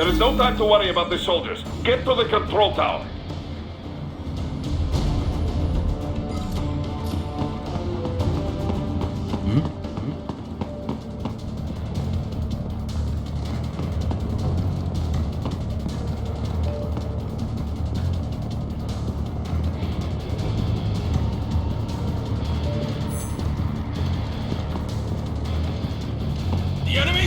There is no time to worry about the soldiers. Get to the control tower. The enemy?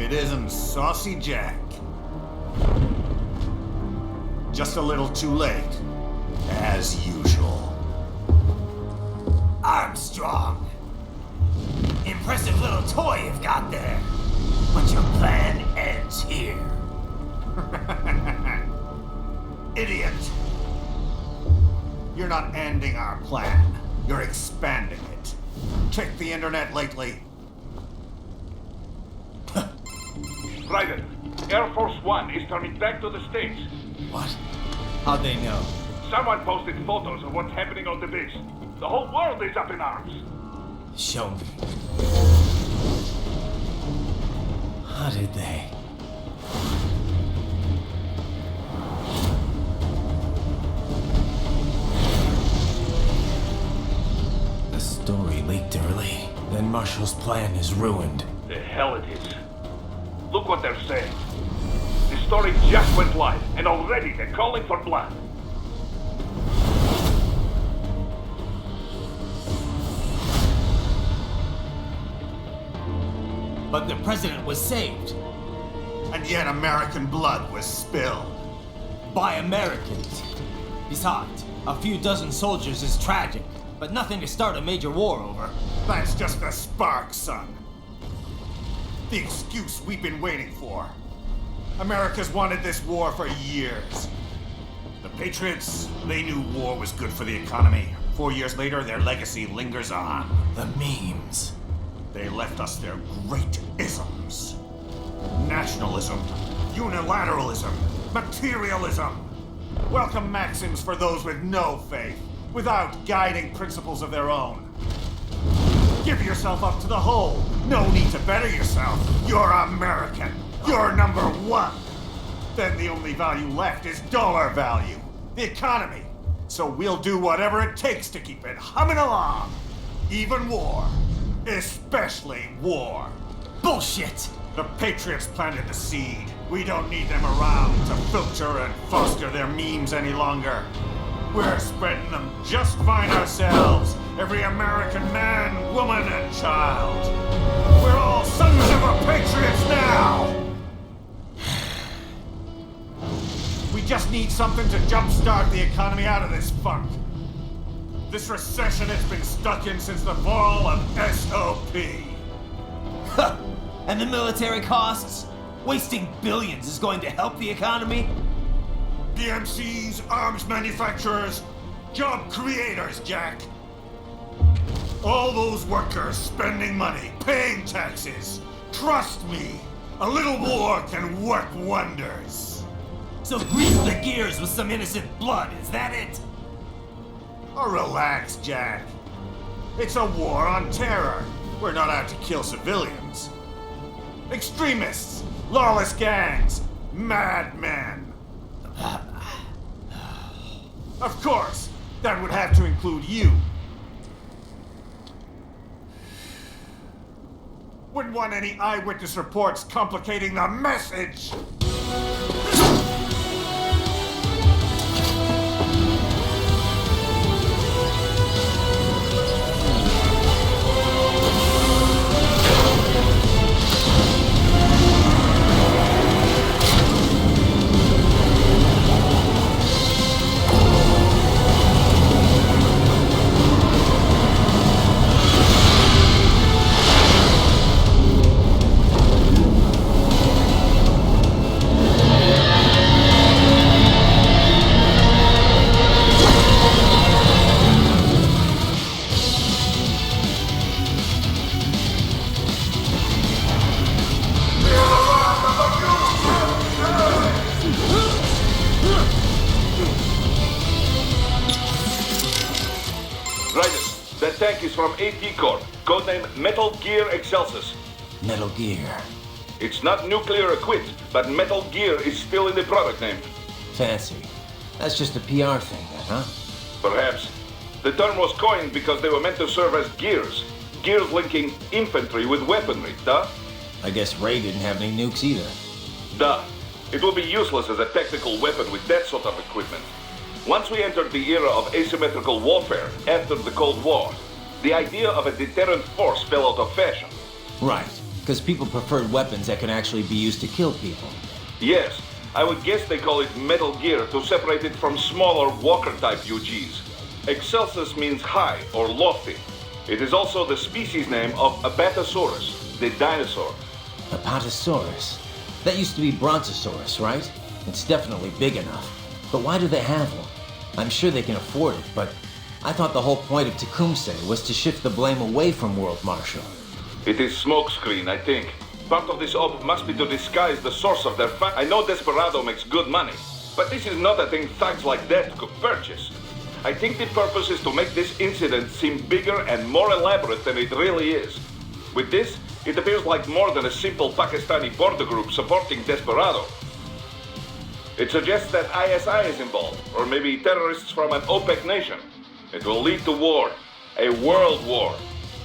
it isn't Saucy Jack. Just a little too late, as usual. Armstrong. Impressive little toy you've got there. But your plan ends here. Idiot! You're not ending our plan. You're expanding it. Check the internet lately. Ryder, Air Force One is turning back to the States. What? How'd they know? Someone posted photos of what's happening on the base. The whole world is up in arms. Show me. How did they? The story leaked early. Then Marshall's plan is ruined. The hell it is. Look what they're saying. The story just went live, and already they're calling for blood. But the president was saved. And yet American blood was spilled. By Americans. Besides, a few dozen soldiers is tragic, but nothing to start a major war over. That's just the spark, son. The excuse we've been waiting for. America's wanted this war for years. The Patriots, they knew war was good for the economy. 4 years later, their legacy lingers on. The memes. They left us their great isms. Nationalism, unilateralism, materialism. Welcome maxims for those with no faith, without guiding principles of their own. Give yourself up to the whole. No need to better yourself. You're American. You're number one. Then the only value left is dollar value. The economy. So we'll do whatever it takes to keep it humming along. Even war. Especially war. Bullshit! The Patriots planted the seed. We don't need them around to filter and foster their memes any longer. We're spreading them just fine ourselves. Every American man, woman, and child. We're all sons of a Patriots now! We just need something to jumpstart the economy out of this funk. This recession it's been stuck in since the fall of SOP. And the military costs? Wasting billions is going to help the economy? DMCs, arms manufacturers, job creators, Jack. All those workers spending money, paying taxes. Trust me, a little more can work wonders. So grease the gears with some innocent blood, is that it? Oh, relax, Jack. It's a war on terror. We're not out to kill civilians. Extremists, lawless gangs, madmen. Of course, that would have to include you. Wouldn't want any eyewitness reports complicating the message. That tank is from AT Corp, codename Metal Gear Excelsis. Metal Gear. It's not nuclear equipped, but Metal Gear is still in the product name. Fancy. That's just a PR thing then, huh? Perhaps. The term was coined because they were meant to serve as gears. Gears linking infantry with weaponry, duh? I guess Ray didn't have any nukes either. Duh. It will be useless as a tactical weapon with that sort of equipment. Once we entered the era of asymmetrical warfare, after the Cold War, the idea of a deterrent force fell out of fashion. Right. because people preferred weapons that could actually be used to kill people. Yes, I would guess they call it Metal Gear to separate it from smaller Walker-type UGs. Excelsus means high or lofty. It is also the species name of Apatosaurus, the dinosaur. Apatosaurus? That used to be Brontosaurus, right? It's definitely big enough. But why do they have one? I'm sure they can afford it, but I thought the whole point of Tecumseh was to shift the blame away from World Marshal. It is smokescreen, I think. Part of this op must be to disguise the source of their I know Desperado makes good money, but this is not a thing thugs like that could purchase. I think the purpose is to make this incident seem bigger and more elaborate than it really is. With this, it appears like more than a simple Pakistani border group supporting Desperado. It suggests that ISI is involved, or maybe terrorists from an OPEC nation. It will lead to war, a world war,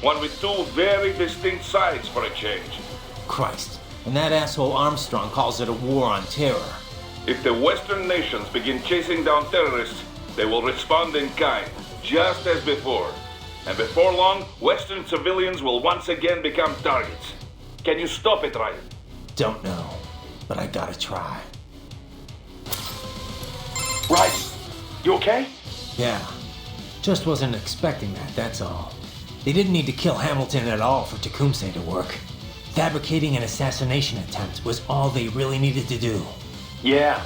one with two very distinct sides for a change. Christ, and that asshole Armstrong calls it a war on terror. If the Western nations begin chasing down terrorists, they will respond in kind, just as before. And before long, Western civilians will once again become targets. Can you stop it, Ryan? Don't know, but I gotta try. Ryan, you okay? Yeah, just wasn't expecting that, that's all. They didn't need to kill Hamilton at all for Tecumseh to work. Fabricating an assassination attempt was all they really needed to do. Yeah,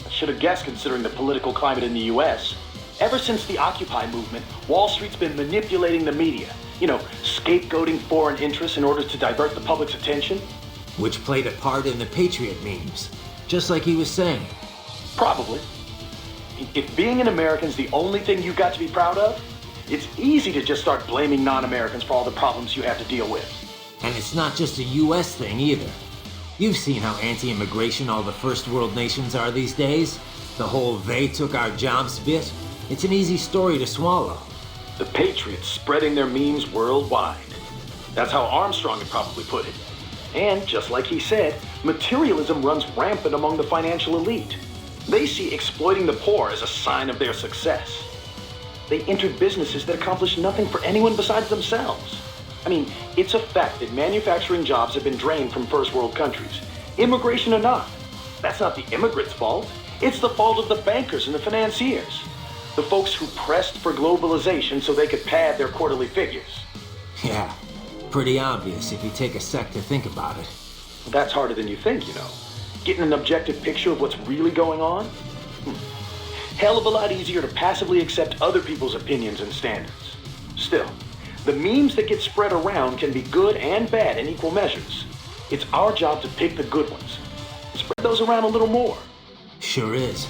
I should have guessed considering the political climate in the US. Ever since the Occupy movement, Wall Street's been manipulating the media. You know, scapegoating foreign interests in order to divert the public's attention. Which played a part in the Patriot memes, just like he was saying. Probably. If being an American's the only thing you got to be proud of, it's easy to just start blaming non-Americans for all the problems you have to deal with. And it's not just a US thing either. You've seen how anti-immigration all the first world nations are these days. The whole "they took our jobs" bit. It's an easy story to swallow. The Patriots spreading their memes worldwide. That's how Armstrong had probably put it. And just like he said, materialism runs rampant among the financial elite. They see exploiting the poor as a sign of their success. They entered businesses that accomplish nothing for anyone besides themselves. I mean, it's a fact that manufacturing jobs have been drained from first world countries. Immigration or not. That's not the immigrants' fault. It's the fault of the bankers and the financiers. The folks who pressed for globalization so they could pad their quarterly figures. Yeah, pretty obvious if you take a sec to think about it. That's harder than you think, you know. Getting an objective picture of what's really going on? Hell of a lot easier to passively accept other people's opinions and standards. Still, the memes that get spread around can be good and bad in equal measures. It's our job to pick the good ones. Spread those around a little more. Sure is.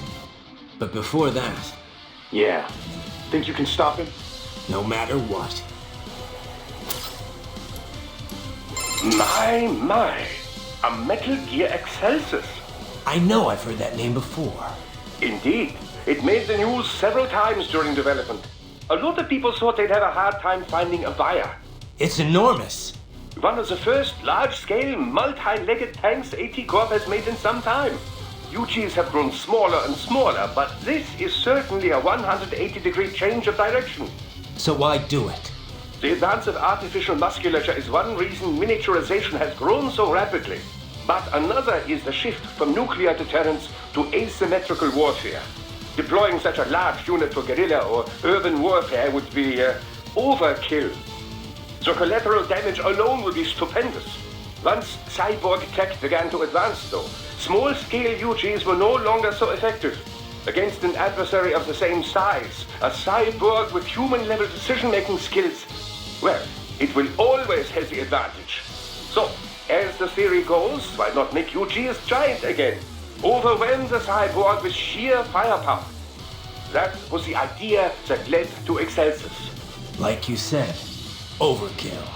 But before that... Yeah. Think you can stop him? No matter what. My. A Metal Gear Excelsus. I know I've heard that name before. Indeed. It made the news several times during development. A lot of people thought they'd have a hard time finding a buyer. It's enormous. One of the first large-scale, multi-legged tanks AT Corp has made in some time. UGs have grown smaller and smaller, but this is certainly a 180-degree change of direction. So why do it? The advance of artificial musculature is one reason miniaturization has grown so rapidly. But another is the shift from nuclear deterrence to asymmetrical warfare. Deploying such a large unit for guerrilla or urban warfare would be overkill. The collateral damage alone would be stupendous. Once cyborg tech began to advance, though, small-scale UGs were no longer so effective. Against an adversary of the same size, a cyborg with human-level decision-making skills, well, it will always have the advantage. So, as the theory goes, why not make UGs giant again? Overwhelm the cyborg with sheer firepower. That was the idea that led to Excelsus. Like you said, overkill.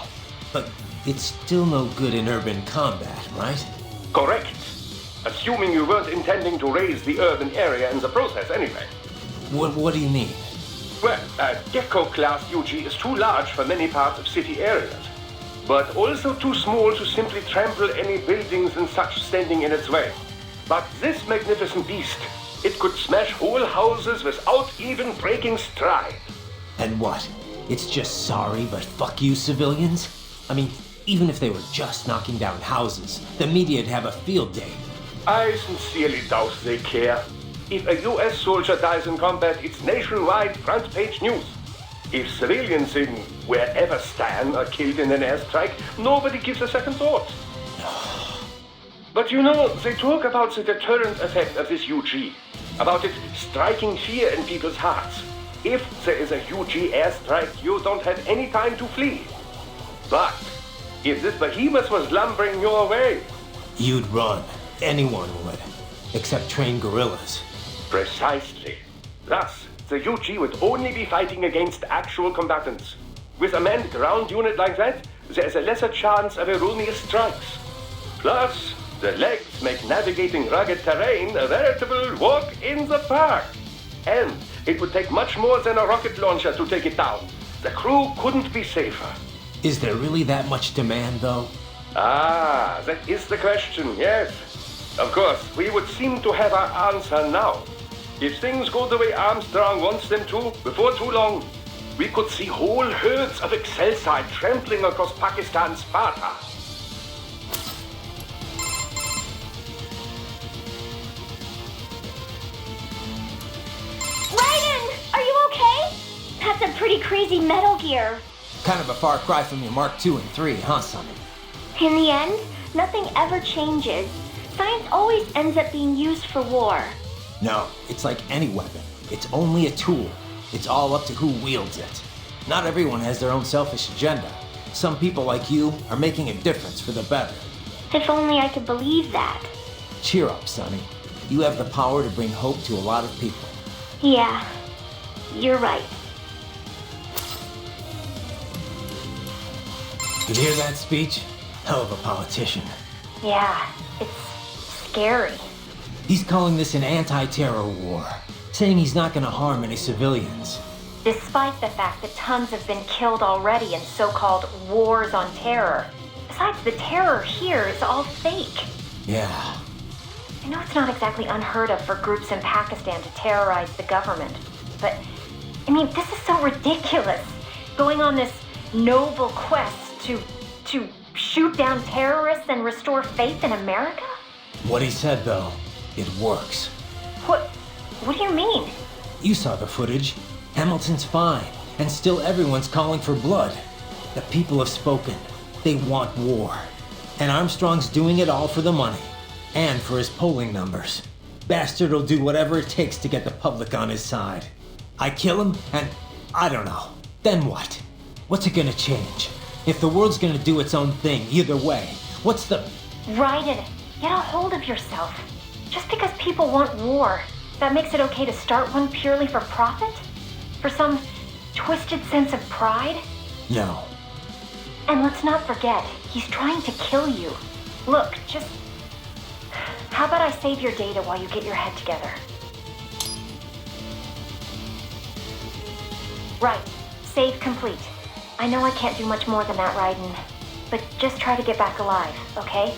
But it's still no good in urban combat, right? Correct. Assuming you weren't intending to raise the urban area in the process anyway. What do you mean? Well, a Gecko-class UG is too large for many parts of city areas, but also too small to simply trample any buildings and such standing in its way. But this magnificent beast, it could smash whole houses without even breaking stride. And what? It's just sorry, but fuck you civilians? I mean, Even if they were just knocking down houses, the media'd have a field day. I sincerely doubt they care. If a US soldier dies in combat, it's nationwide front-page news. If civilians in wherever Stan are killed in an airstrike, nobody gives a second thought. But you know, they talk about the deterrent effect of this UG, about it striking fear in people's hearts. If there is a UG airstrike, you don't have any time to flee. But if this behemoth was lumbering your way, You'd run. Anyone would. Except trained guerrillas. precisely. Thus, the UG would only be fighting against actual combatants. With a manned ground unit like that, there is a lesser chance of erroneous strikes. Plus, the legs make navigating rugged terrain a veritable walk in the park. And it would take much more than a rocket launcher to take it down. The crew couldn't be safer. Is there really that much demand, though? Ah, that is the question, yes. Of course, we would seem to have our answer now. If things go the way Armstrong wants them to, before too long, we could see whole herds of Excelsior trampling across Pakistan's Sparta. Raiden! Are you okay? That's a pretty crazy Metal Gear. Kind of a far cry from your Mark II and III, huh, Sonny? In the end, nothing ever changes. Science always ends up being used for war. No, it's like any weapon. It's only a tool. It's all up to who wields it. Not everyone has their own selfish agenda. Some people like you are making a difference for the better. If only I could believe that. Cheer up, Sonny. You have the power to bring hope to a lot of people. Yeah, you're right. You hear that speech? Hell of a politician. Yeah, it's scary. He's calling this an anti-terror war, saying he's not gonna harm any civilians. Despite the fact that tons have been killed already in so-called wars on terror. Besides, the terror here is all fake. Yeah. I know it's not exactly unheard of for groups in Pakistan to terrorize the government, but, I mean, this is so ridiculous. Going on this noble quest to shoot down terrorists and restore faith in America? What he said, though, it works. What do you mean? You saw the footage. Hamilton's fine, and still everyone's calling for blood. The people have spoken. They want war. And Armstrong's doing it all for the money. And for his polling numbers. Bastard will do whatever it takes to get the public on his side. I kill him, and I don't know. Then what? What's it gonna change? If the world's gonna do its own thing, either way, what's the... Raiden, get a hold of yourself. Just because people want war, that makes it okay to start one purely for profit? For some twisted sense of pride? No. And let's not forget, he's trying to kill you. Look, just... How about I save your data while you get your head together? Right. Save complete. I know I can't do much more than that, Raiden. But just try to get back alive, okay?